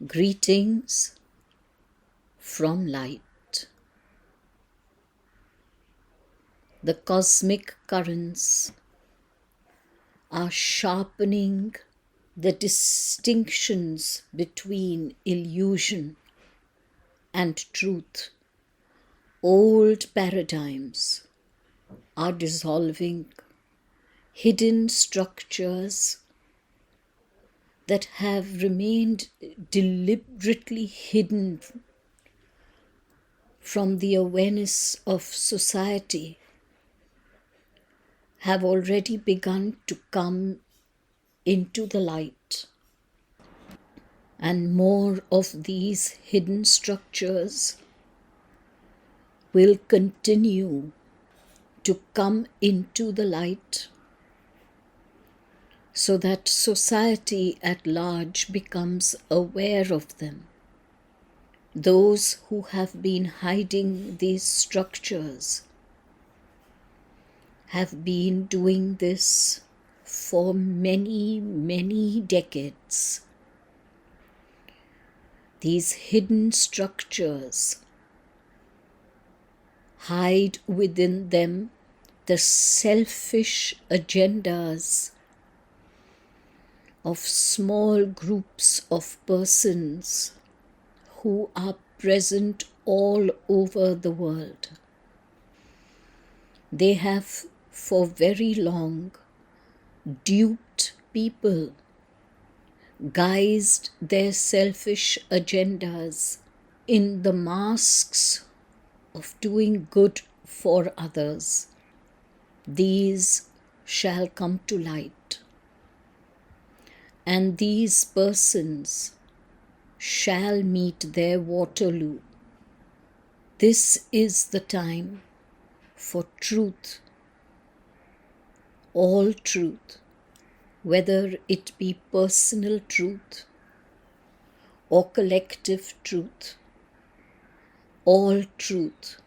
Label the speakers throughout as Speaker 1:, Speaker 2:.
Speaker 1: Greetings from light. The cosmic currents are sharpening the distinctions between illusion and truth. Old paradigms are dissolving, hidden structures that have remained deliberately hidden from the awareness of society have already begun to come into the light. And more of these hidden structures will continue to come into the light so that society at large becomes aware of them. Those who have been hiding these structures have been doing this for many, many decades. These hidden structures hide within them the selfish agendas of small groups of persons who are present all over the world. They have for very long duped people, guised their selfish agendas in the masks of doing good for others. These shall come to light. And these persons shall meet their Waterloo. This is the time for truth, all truth, whether it be personal truth or collective truth, all truth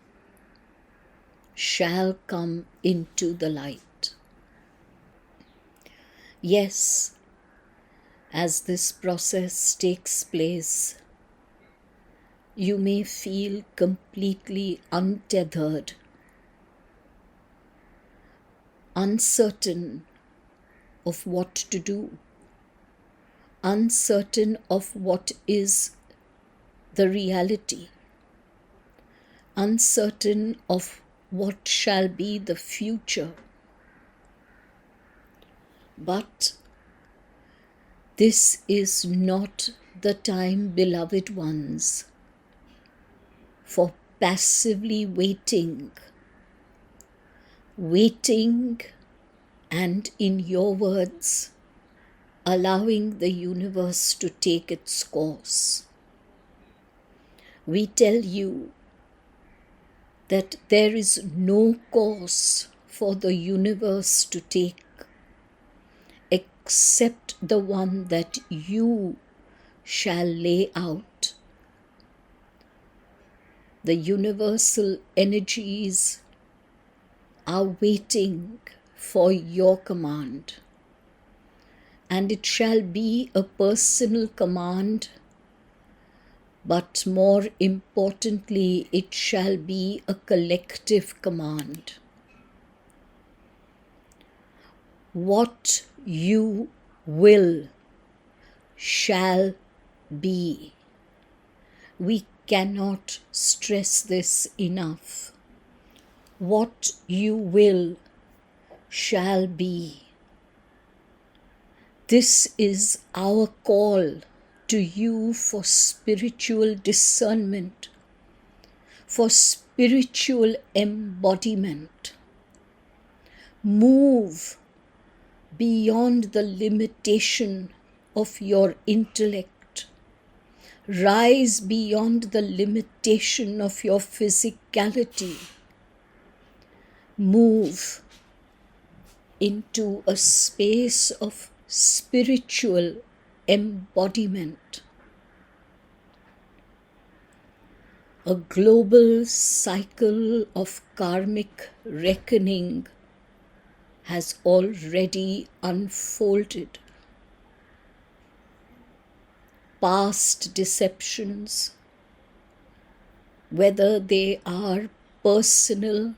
Speaker 1: shall come into the light. Yes, as this process takes place, you may feel completely untethered, uncertain of what to do, uncertain of what is the reality, uncertain of what shall be the future. But this is not the time, beloved ones, for passively waiting and, in your words, allowing the universe to take its course. We tell you that there is no course for the universe to take except the one that you shall lay out. The universal energies are waiting for your command, and it shall be a personal command, but more importantly, it shall be a collective command. What you will shall be. We cannot stress this enough. What you will shall be. This is our call to you for spiritual discernment, for spiritual embodiment. Move beyond the limitation of your intellect. Rise beyond the limitation of your physicality. Move into a space of spiritual embodiment. A global cycle of karmic reckoning has already unfolded. past deceptions, whether they are personal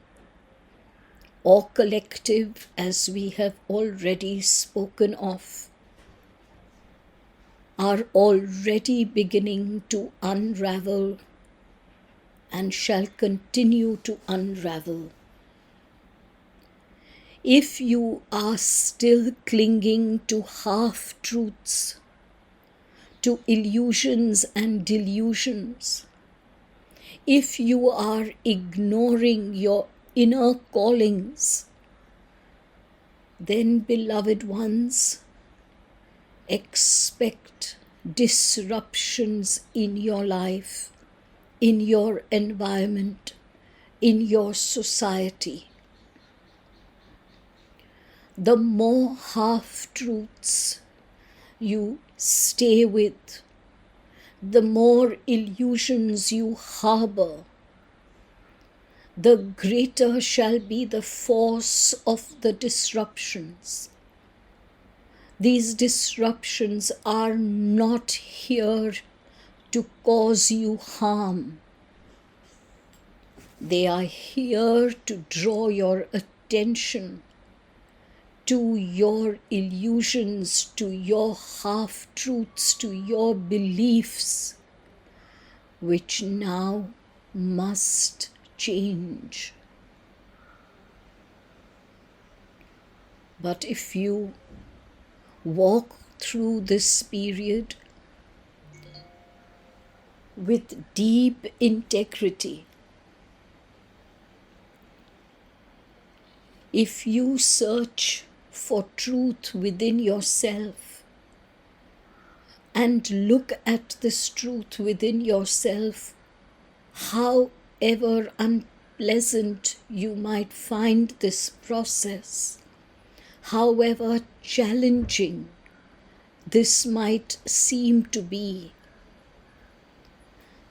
Speaker 1: or collective, as we have already spoken of, are already beginning to unravel and shall continue to unravel. If you are still clinging to half-truths, to illusions and delusions, if you are ignoring your inner callings, then, beloved ones, expect disruptions in your life, in your environment, in your society. The more half-truths you stay with, the more illusions you harbor, the greater shall be the force of the disruptions. These disruptions are not here to cause you harm. They are here to draw your attention to your illusions, to your half-truths, to your beliefs, which now must change. But if you walk through this period with deep integrity, if you search for truth within yourself and look at this truth within yourself, however unpleasant you might find this process, however challenging this might seem to be,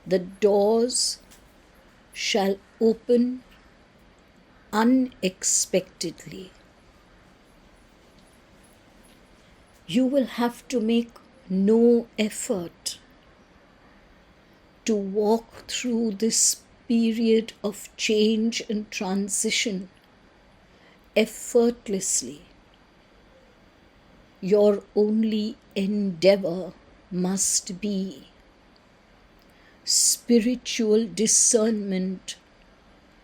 Speaker 1: the doors shall open unexpectedly. You will have to make no effort to walk through this period of change and transition effortlessly. Your only endeavor must be spiritual discernment,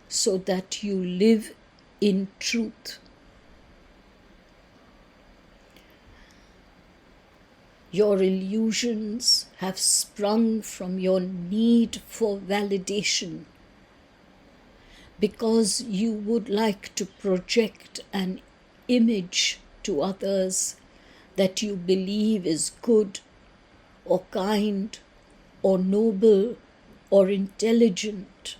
Speaker 1: so that you live in truth. Your illusions have sprung from your need for validation, because you would like to project an image to others that you believe is good or kind or noble or intelligent.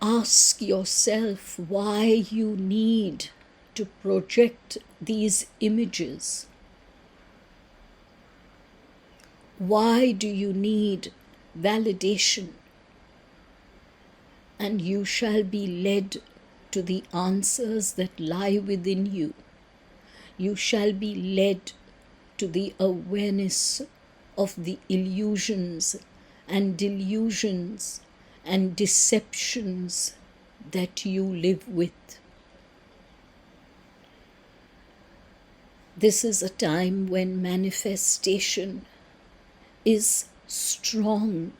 Speaker 1: Ask yourself why you need to project these images. Why do you need validation? And you shall be led to the answers that lie within you. You shall be led to the awareness of the illusions and delusions and deceptions that you live with. This is a time when manifestation is strong,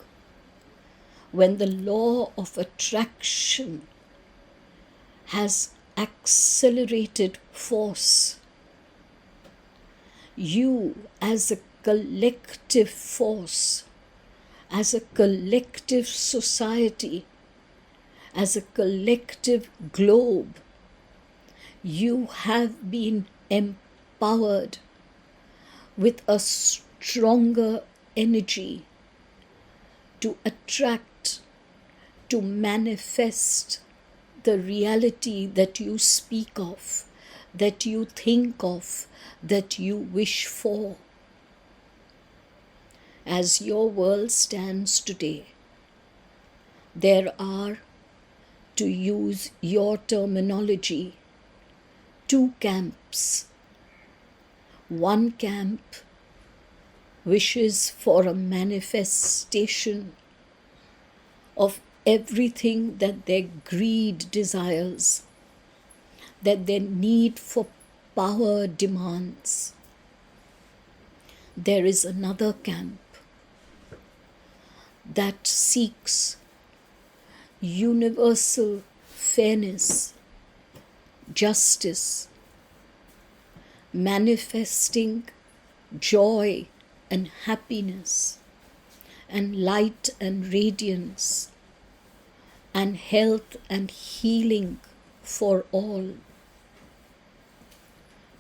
Speaker 1: when the law of attraction has accelerated force. You, as a collective force, as a collective society, as a collective globe, you have been empowered with a stronger energy to attract, to manifest the reality that you speak of, that you think of, that you wish for. As your world stands today, there are, to use your terminology, two camps. One camp wishes for a manifestation of everything that their greed desires, that their need for power demands. There is another camp that seeks universal fairness, justice, manifesting joy and happiness, and light and radiance, and health and healing for all.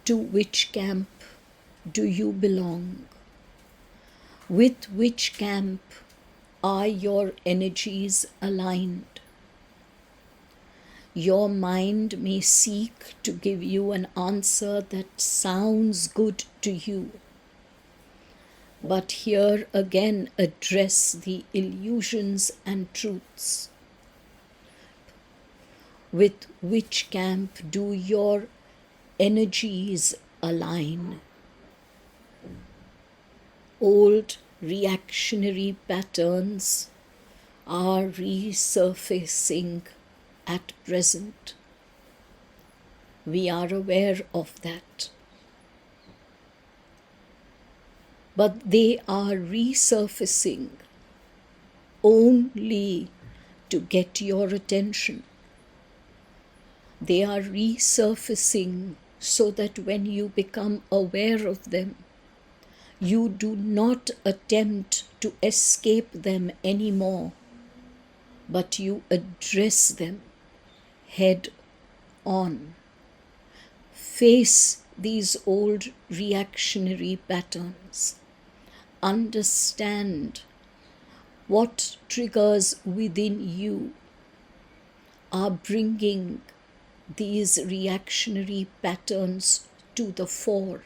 Speaker 1: To which camp do you belong? With which camp are your energies aligned? Your mind may seek to give you an answer that sounds good to you, but here again address the illusions and truths. With which camp do your energies align? Old reactionary patterns are resurfacing at present. We are aware of that. But they are resurfacing only to get your attention. They are resurfacing so that when you become aware of them, you do not attempt to escape them anymore, but you address them head on. Face these old reactionary patterns. Understand what triggers within you are bringing these reactionary patterns to the fore.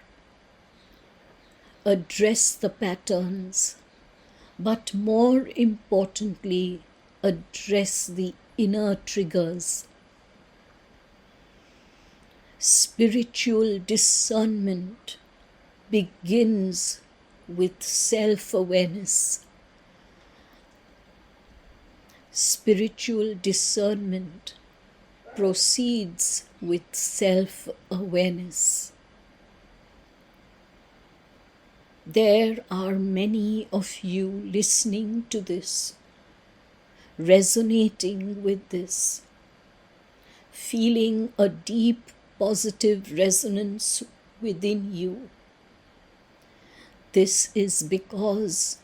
Speaker 1: Address the patterns, but more importantly, address the inner triggers. Spiritual discernment begins with self-awareness. Spiritual discernment proceeds with self-awareness. There are many of you listening to this, resonating with this, feeling a deep positive resonance within you. This is because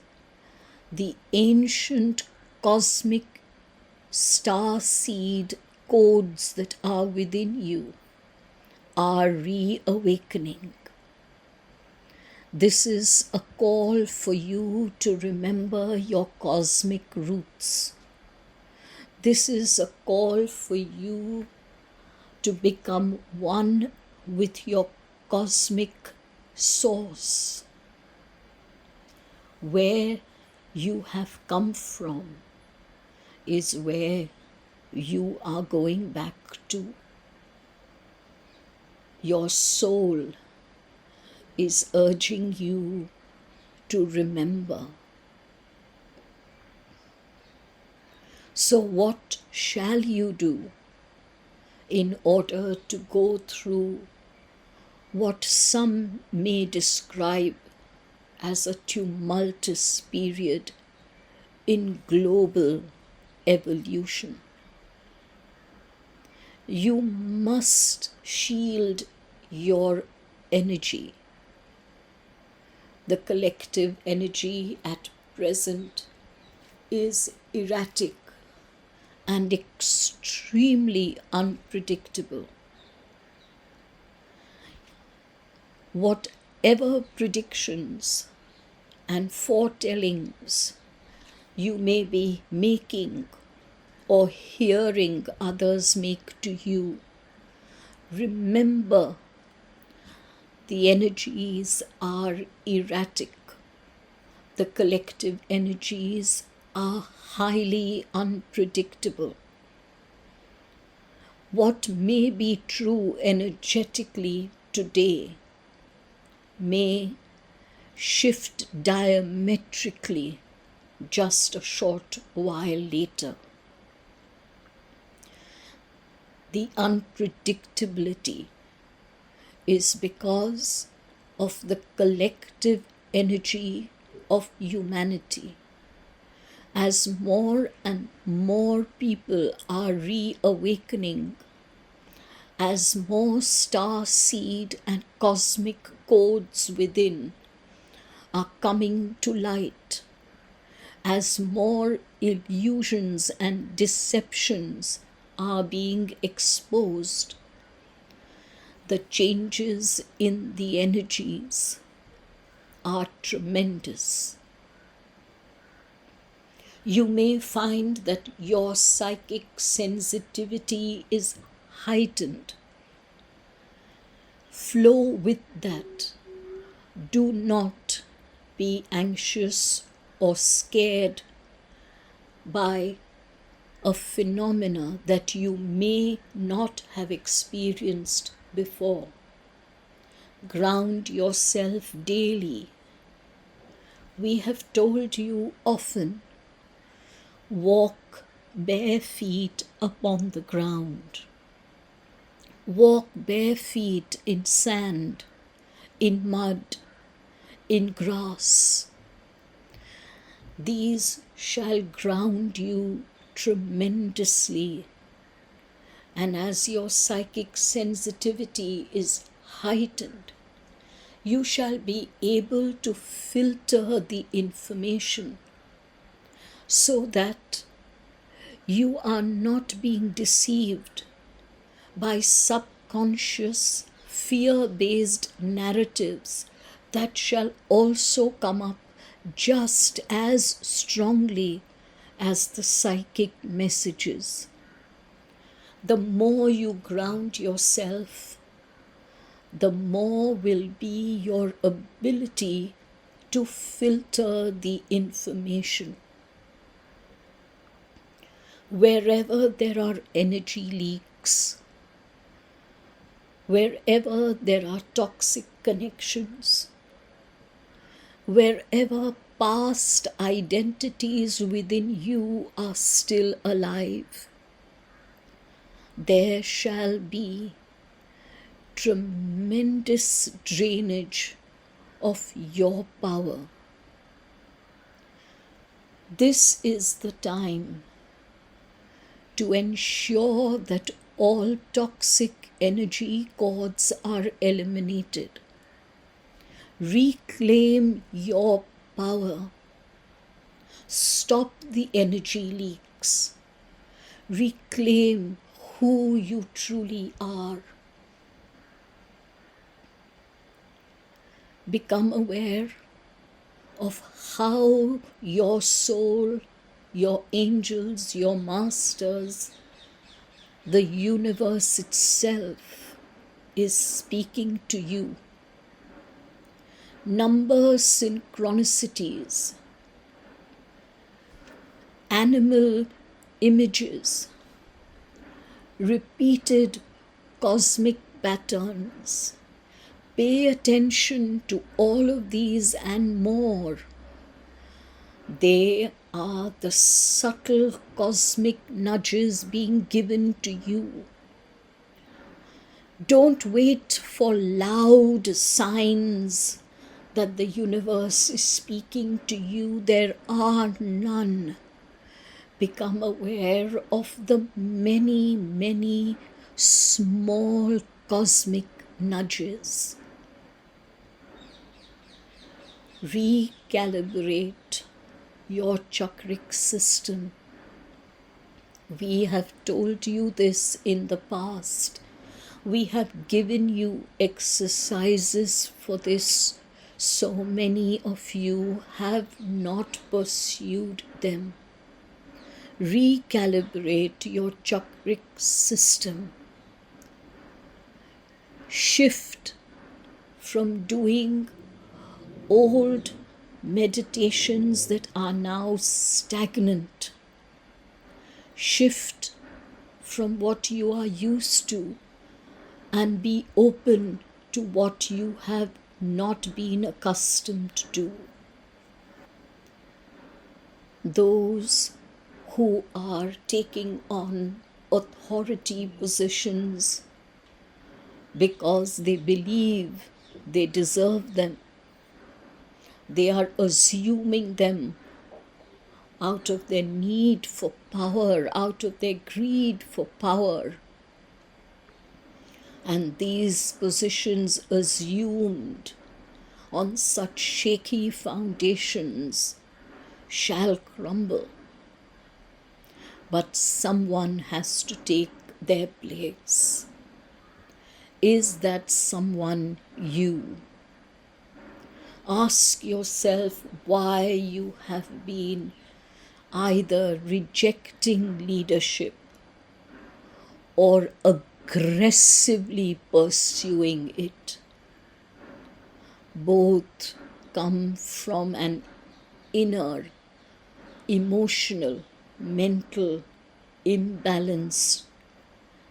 Speaker 1: the ancient cosmic starseed codes that are within you are reawakening. This is a call for you to remember your cosmic roots. This is a call for you to become one with your cosmic source. Where you have come from is where you are going back to. Your soul is urging you to remember. So what shall you do in order to go through what some may describe as a tumultuous period in global evolution? You must shield your energy. The collective energy at present is erratic and extremely unpredictable. Whatever predictions and foretellings you may be making or hearing others make to you, remember the energies are erratic. The collective energies are highly unpredictable. What may be true energetically today may shift diametrically just a short while later. The unpredictability is because of the collective energy of humanity. As more and more people are reawakening, as more starseed and cosmic codes within are coming to light, as more illusions and deceptions are being exposed, the changes in the energies are tremendous. You may find that your psychic sensitivity is heightened. Flow with that. Do not be anxious or scared by a phenomena that you may not have experienced before. Ground yourself daily. We have told you often, walk bare feet upon the ground. Walk bare feet in sand, in mud, in grass. These shall ground you tremendously. And as your psychic sensitivity is heightened, you shall be able to filter the information so that you are not being deceived by subconscious fear-based narratives that shall also come up just as strongly as the psychic messages. The more you ground yourself, the more will be your ability to filter the information. Wherever there are energy leaks, wherever there are toxic connections, wherever past identities within you are still alive, there shall be tremendous drainage of your power. This is the time to ensure that all toxic energy cords are eliminated. Reclaim your power. Stop the energy leaks. Reclaim who you truly are. Become aware of how your soul, your angels, your masters, the universe itself is speaking to you. Number synchronicities, animal images, repeated cosmic patterns. Pay attention to all of these and more. They are the subtle cosmic nudges being given to you. Don't wait for loud signs that the universe is speaking to you. There are none. Become aware of the many, many small cosmic nudges. Recalibrate your chakric system. We have told you this in the past. We have given you exercises for this. So many of you have not pursued them. Recalibrate your chakric system. Shift from doing old meditations that are now stagnant. Shift from what you are used to and be open to what you have not been accustomed to. Those who are taking on authority positions because they believe they deserve them, they are assuming them out of their need for power, out of their greed for power. And these positions assumed on such shaky foundations shall crumble. But someone has to take their place. Is that someone you? Ask yourself why you have been either rejecting leadership or aggressively pursuing it. Both come from an inner, emotional, mental imbalance.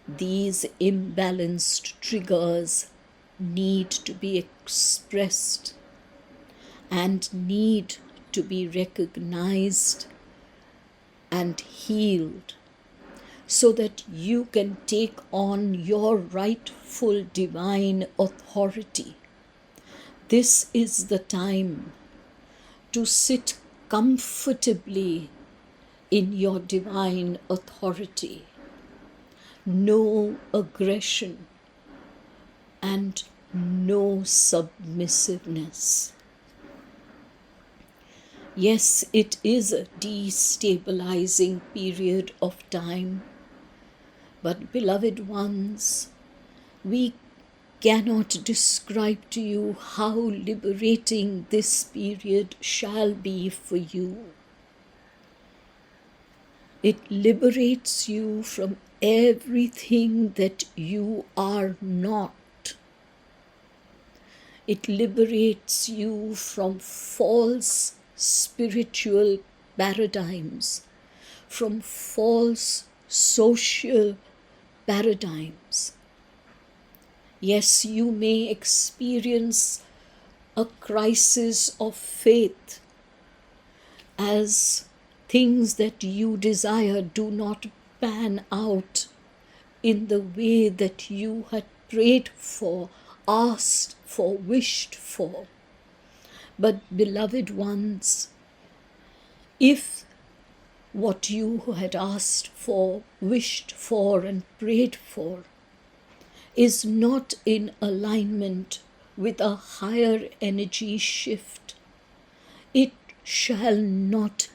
Speaker 1: These imbalanced triggers need to be expressed and need to be recognized and healed so that you can take on your rightful divine authority. This is the time to sit comfortably in your divine authority. No aggression and no submissiveness. Yes, it is a destabilizing period of time, but beloved ones, we cannot describe to you how liberating this period shall be for you. It liberates you from everything that you are not. It liberates you from false spiritual paradigms, from false social paradigms. Yes, you may experience a crisis of faith as things that you desire do not pan out in the way that you had prayed for, asked for, wished for. But beloved ones, if what you had asked for, wished for, and prayed for is not in alignment with a higher energy shift, it shall not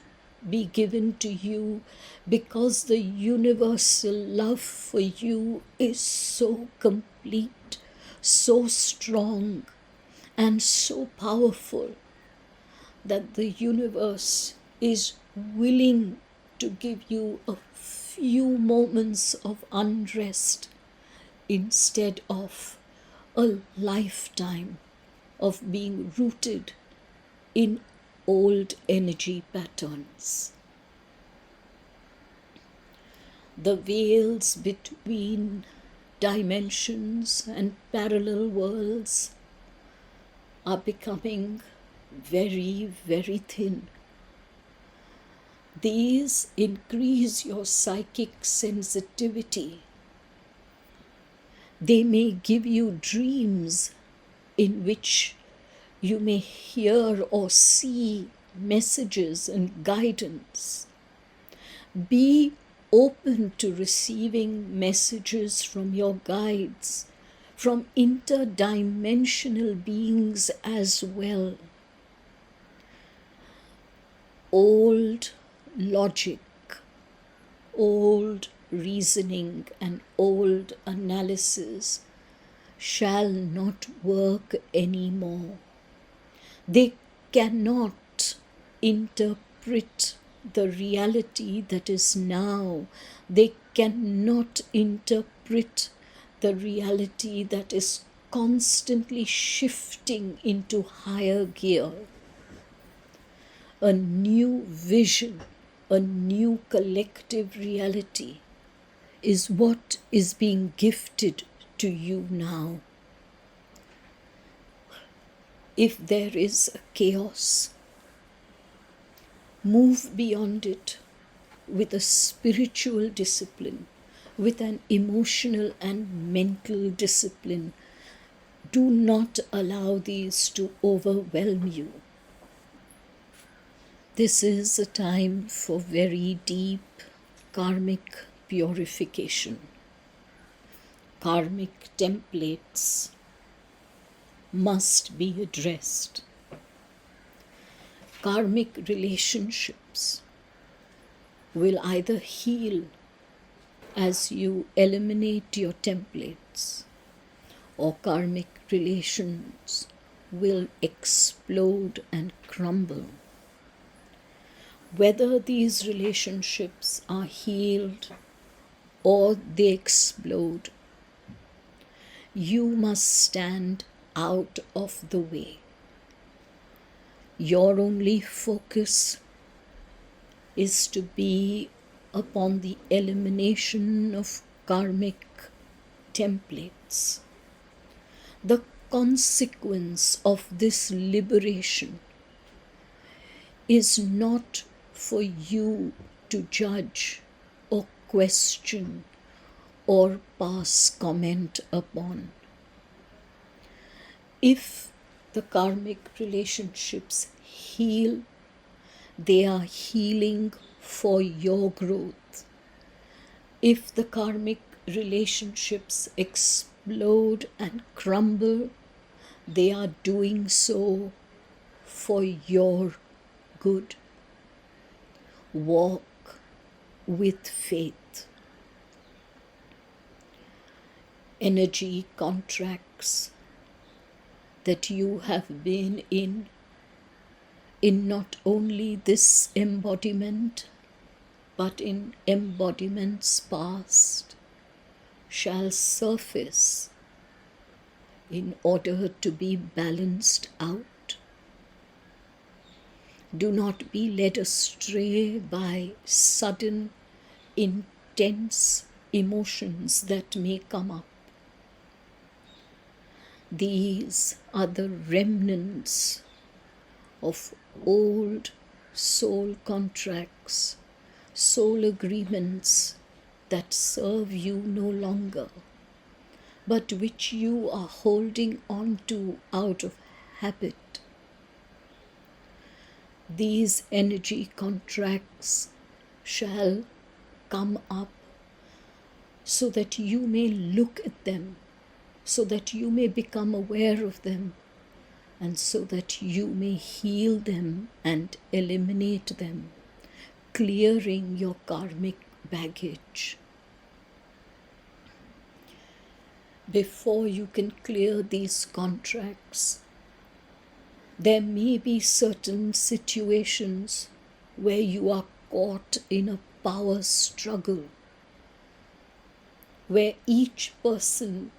Speaker 1: be given to you, because the universal love for you is so complete, so strong, and so powerful that the universe is willing to give you a few moments of unrest instead of a lifetime of being rooted in old energy patterns. The veils between dimensions and parallel worlds are becoming very, very thin. These increase your psychic sensitivity. They may give you dreams in which you may hear or see messages and guidance. Be open to receiving messages from your guides, from interdimensional beings as well. Old logic, old reasoning, and old analysis shall not work anymore. They cannot interpret the reality that is now. They cannot interpret the reality that is constantly shifting into higher gear. A new vision, a new collective reality is what is being gifted to you now. If there is a chaos, move beyond it with a spiritual discipline, with an emotional and mental discipline. Do not allow these to overwhelm you. This is a time for very deep karmic purification. Karmic templates must be addressed. Karmic relationships will either heal as you eliminate your templates, or karmic relations will explode and crumble. Whether these relationships are healed or they explode, you must stand out of the way. Your only focus is to be upon the elimination of karmic templates. The consequence of this liberation is not for you to judge or question or pass comment upon. If the karmic relationships heal, they are healing for your growth. If the karmic relationships explode and crumble, they are doing so for your good. Walk with faith. Energy contracts that you have been in not only this embodiment, but in embodiments past, shall surface in order to be balanced out. Do not be led astray by sudden, intense emotions that may come up. These are the remnants of old soul contracts, soul agreements that serve you no longer, but which you are holding on to out of habit. These energy contracts shall come up so that you may look at them, so that you may become aware of them, and so that you may heal them and eliminate them, clearing your karmic baggage. Before you can clear these contracts, there may be certain situations where you are caught in a power struggle, where each person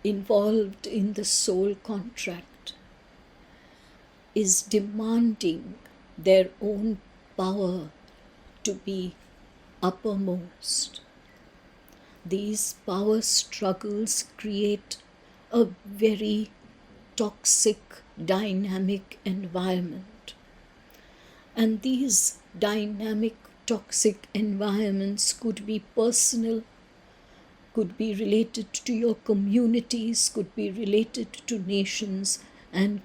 Speaker 1: involved in the soul contract is demanding their own power to be uppermost. These power struggles create a very toxic, dynamic environment. And these dynamic, toxic environments could be personal, could be related to your communities, could be related to nations, and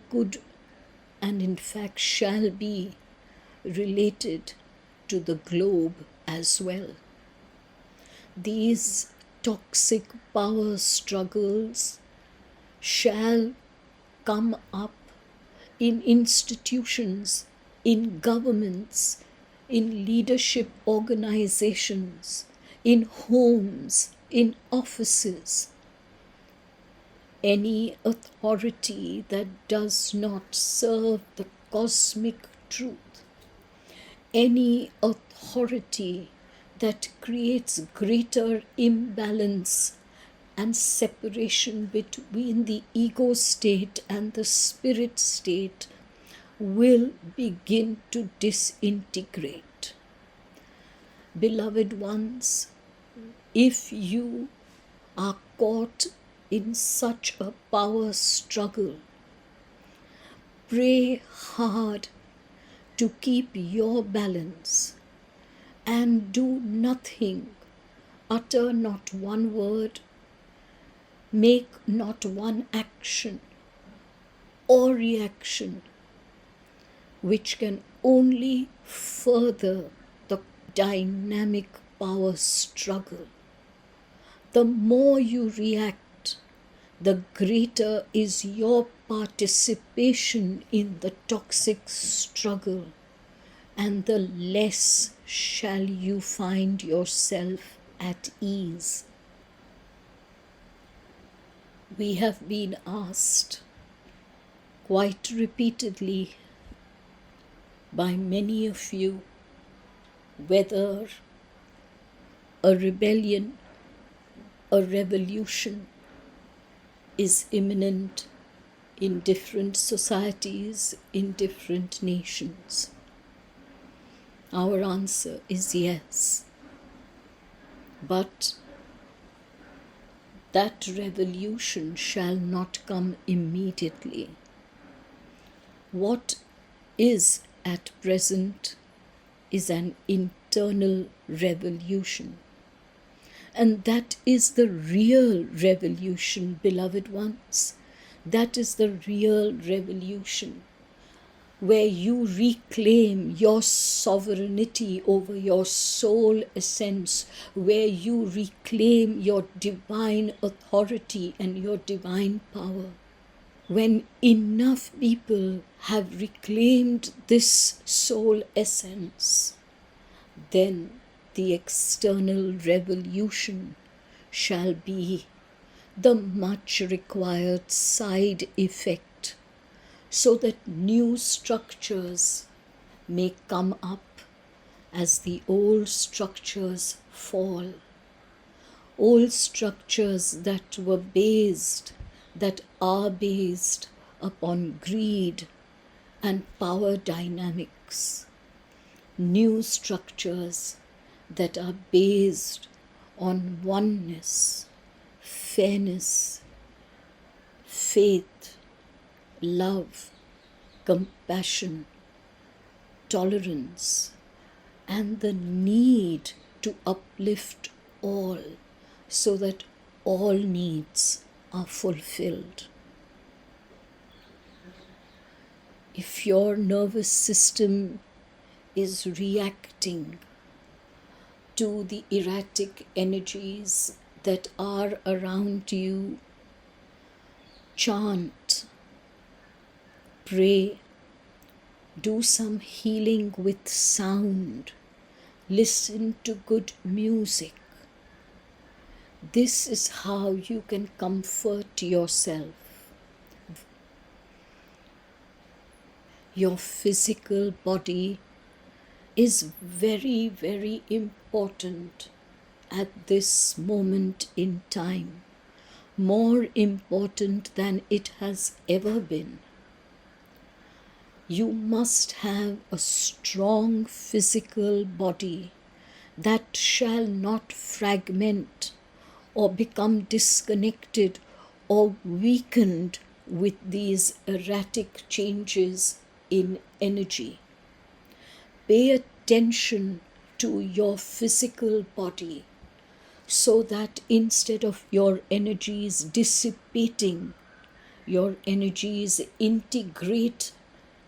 Speaker 1: in fact shall be related to the globe as well. These toxic power struggles shall come up in institutions, in governments, in leadership organizations, in homes, in offices. Any authority that does not serve the cosmic truth, any authority that creates greater imbalance and separation between the ego state and the spirit state, will begin to disintegrate. Beloved ones, if you are caught in such a power struggle, Pray hard to keep your balance and do nothing, utter not one word, make not one action or reaction which can only further the dynamic power struggle. The more you react, the greater is your participation in the toxic struggle, and the less shall you find yourself at ease. We have been asked quite repeatedly by many of you whether a rebellion, a revolution is imminent in different societies, in different nations. Our answer is yes. But that revolution shall not come immediately. What is at present is an internal revolution. And that is the real revolution, beloved ones. That is the real revolution, where you reclaim your sovereignty over your soul essence, where you reclaim your divine authority and your divine power. When enough people have reclaimed this soul essence, then the external revolution shall be the much required side effect, so that new structures may come up as the old structures fall. Old structures that were based, that are based upon greed and power dynamics. New structures that are based on oneness, fairness, faith, love, compassion, tolerance, and the need to uplift all so that all needs are fulfilled. If your nervous system is reacting to the erratic energies that are around you, chant, pray, do some healing with sound, listen to good music. This is how you can comfort yourself. Your physical body is very, very important at this moment in time, more important than it has ever been. You must have a strong physical body that shall not fragment or become disconnected or weakened with these erratic changes in energy. Pay attention to your physical body so that instead of your energies dissipating, your energies integrate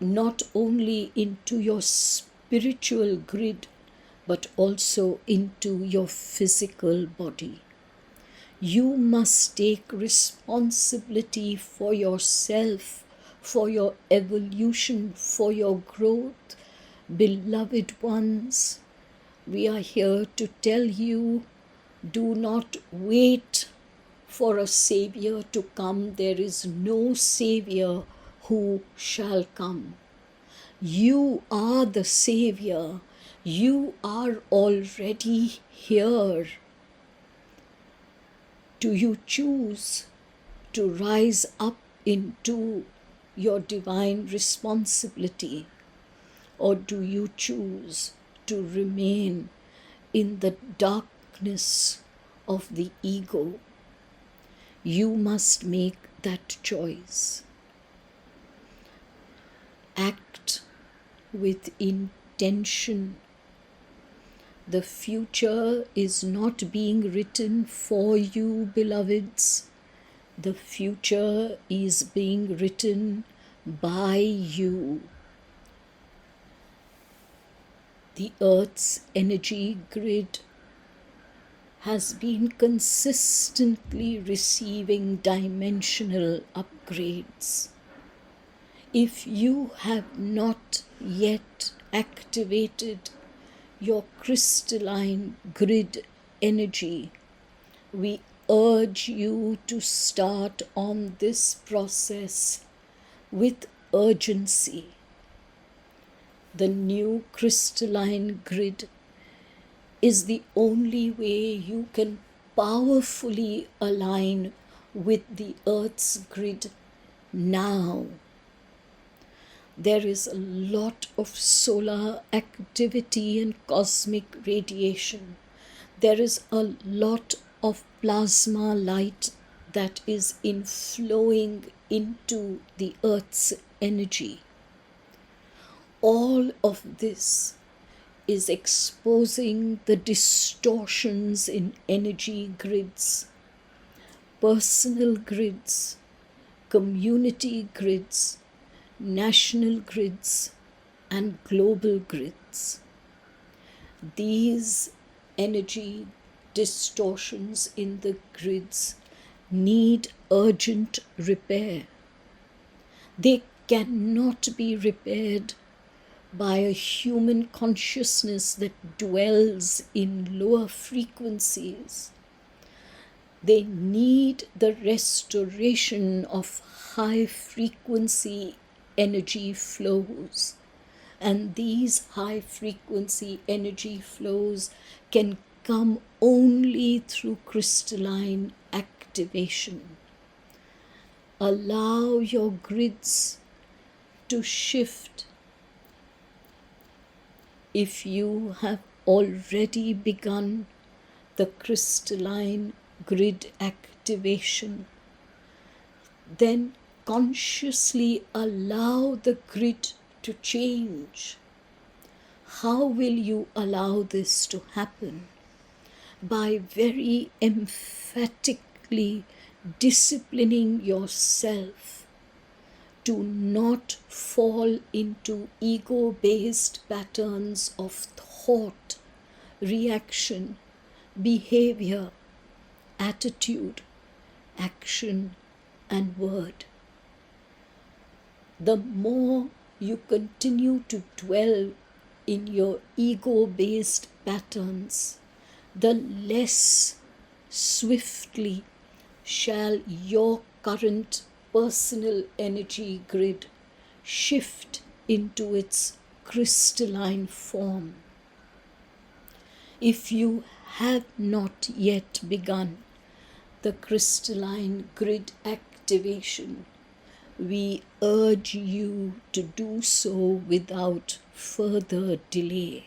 Speaker 1: not only into your spiritual grid but also into your physical body. You must take responsibility for yourself, for your evolution, for your growth. Beloved ones, we are here to tell you, do not wait for a savior to come. There is no savior who shall come. You are the savior. You are already here. Do you choose to rise up into your divine responsibility, or do you choose to remain in the darkness of the ego? You must make that choice. with intention. The future is not being written for you, beloveds. The future is being written by you. The Earth's energy grid has been consistently receiving dimensional upgrades. If you have not yet activated your crystalline grid energy, we urge you to start on this process with urgency. The new crystalline grid is the only way you can powerfully align with the Earth's grid now. There is a lot of solar activity and cosmic radiation. There is a lot of plasma light that is inflowing into the Earth's energy. All of this is exposing the distortions in energy grids, personal grids, community grids, national grids, and global grids. These energy distortions in the grids need urgent repair. They cannot be repaired by a human consciousness that dwells in lower frequencies. They need the restoration of high frequency energy flows. And these high frequency energy flows can come only through crystalline activation. Allow your grids to shift. If you have already begun the crystalline grid activation, then consciously allow the grid to change. How will you allow this to happen? By very emphatically disciplining yourself to not fall into ego-based patterns of thought, reaction, behavior, attitude, action, and word. The more you continue to dwell in your ego-based patterns, the less swiftly shall your current personal energy grid shift into its crystalline form. If you have not yet begun the crystalline grid activation, we urge you to do so without further delay.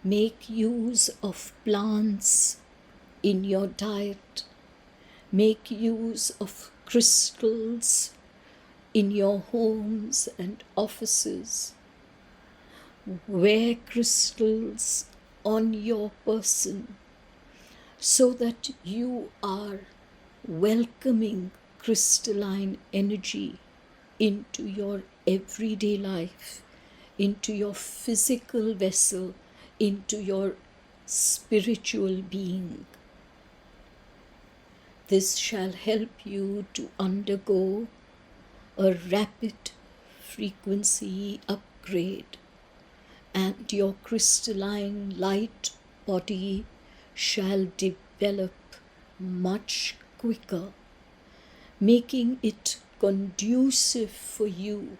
Speaker 1: Make use of plants in your diet. Make use of crystals in your homes and offices. Wear crystals on your person so that you are welcoming crystalline energy into your everyday life, into your physical vessel, into your spiritual being. This shall help you to undergo a rapid frequency upgrade, and your crystalline light body shall develop much quicker, making it conducive for you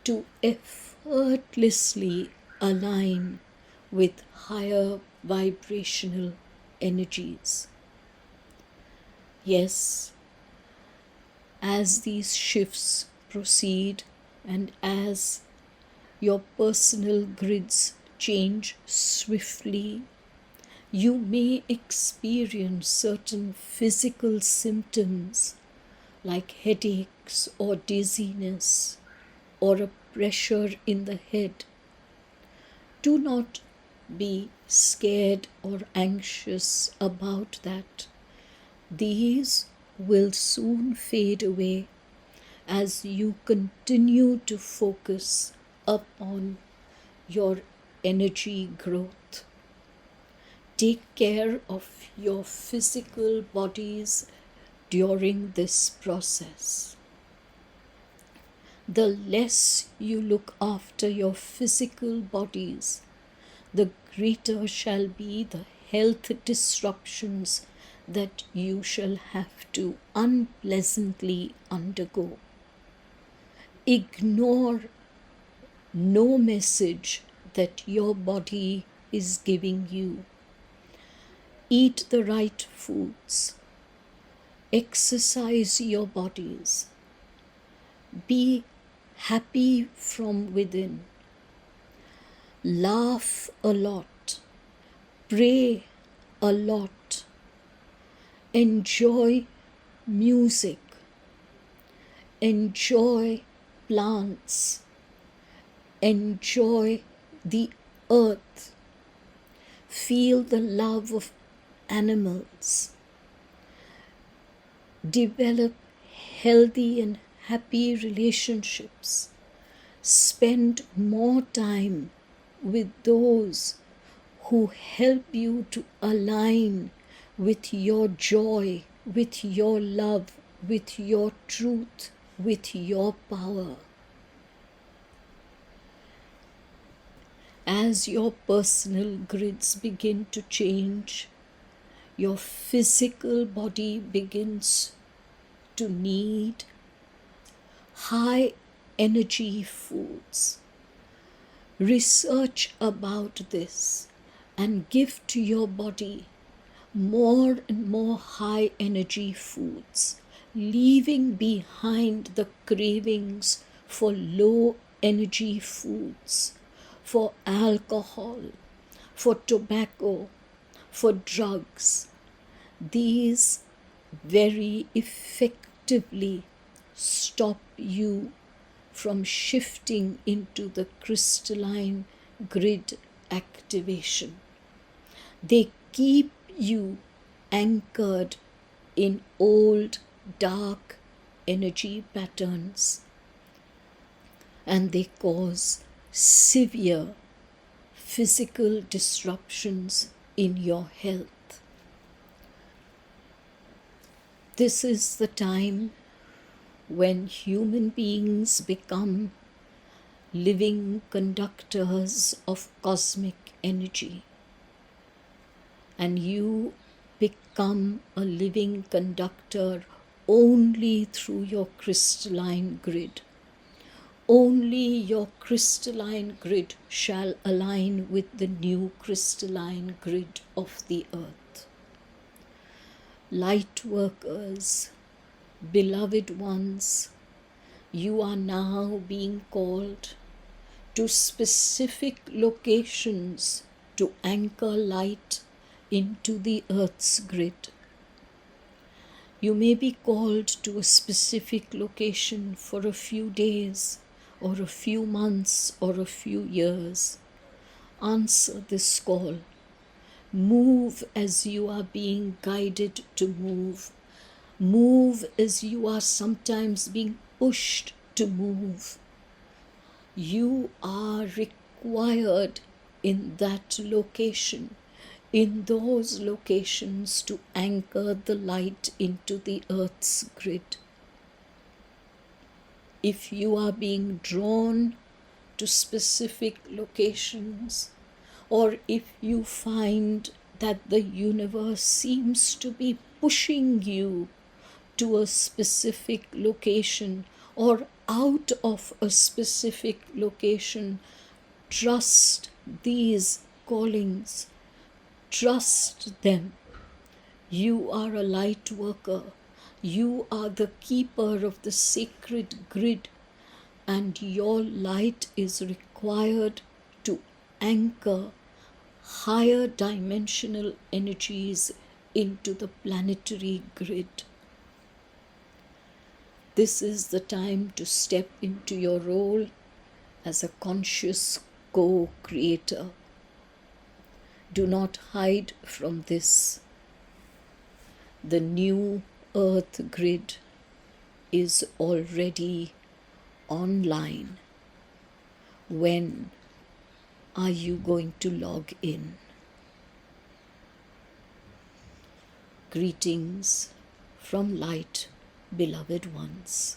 Speaker 1: to effortlessly align with higher vibrational energies. Yes, as these shifts proceed and as your personal grids change swiftly, you may experience certain physical symptoms like headaches or dizziness, or a pressure in the head. Do not be scared or anxious about that. These will soon fade away as you continue to focus upon your energy growth. Take care of your physical bodies during this process. The less you look after your physical bodies, the greater shall be the health disruptions that you shall have to unpleasantly undergo. Ignore no message that your body is giving you. Eat the right foods. Exercise your bodies. Be happy from within. Laugh a lot. Pray a lot. Enjoy music. Enjoy plants. Enjoy the earth. Feel the love of animals. Develop healthy and happy relationships. Spend more time with those who help you to align with your joy, with your love, with your truth, with your power. As your personal grids begin to change, your physical body begins to need high energy foods. Research about this and give to your body more and more high energy foods, leaving behind the cravings for low energy foods, for alcohol, for tobacco, for drugs. These very effectively stop you from shifting into the crystalline grid activation. They keep you anchored in old dark energy patterns, and they cause severe physical disruptions in your health. This is the time when human beings become living conductors of cosmic energy, and you become a living conductor only through your crystalline grid. Only your crystalline grid shall align with the new crystalline grid of the earth. Light workers, beloved ones, you are now being called to specific locations to anchor light into the earth's grid. You may be called to a specific location for a few days, or a few months, or a few years. Answer this call. Move as you are being guided to move. Move as you are sometimes being pushed to move. You are required in that location, in those locations, to anchor the light into the earth's grid. If you are being drawn to specific locations, or if you find that the universe seems to be pushing you to a specific location or out of a specific location, trust these callings. Trust them. You are a light worker. You are the keeper of the sacred grid, and your light is required to anchor higher dimensional energies into the planetary grid. This is the time to step into your role as a conscious co-creator. Do not hide from this. The new Earth grid is already online. When are you going to log in? Greetings from light, beloved ones.